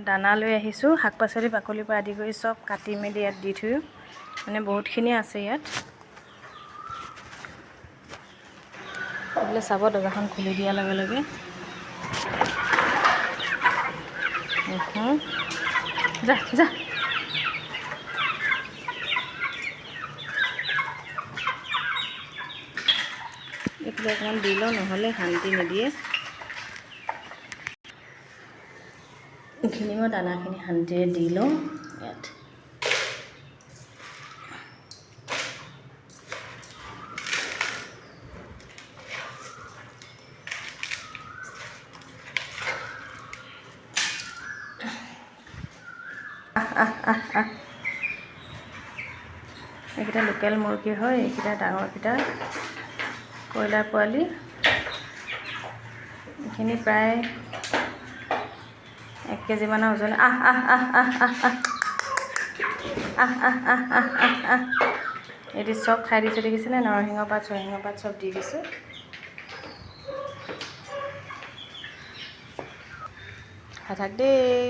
দানা লৈ আহিছোঁ, শাক পাচলি বাকলিৰ পৰা আদি কৰি চব কাটি মেলি ইয়াত দি থৈ, মানে বহুতখিনি আছে ইয়াত। এইবিলাক চাব, দৰ্জাখন খুলি দিয়াৰ লগে লগে যা যা। এইফালে অকণমান দি লওঁ, নহ'লে শান্তি নিদিয়ে। এইখিনি মই দানাখিনি শান্তিৰে দি লওঁ ইয়াত। এইকেইটা লোকেল মুৰ্গী হয়, এইকেইটা ডাঙৰকেইটা কয়লাৰ পোৱালি। এইখিনি প্ৰায় 1 কেজি মানৰ ওজন। এটি চব খাই দিছে, দেখিছেনে? নৰসিংহ পাত চৰসিংহ পাত চব দি দিছোঁ। খাই থাক দেই।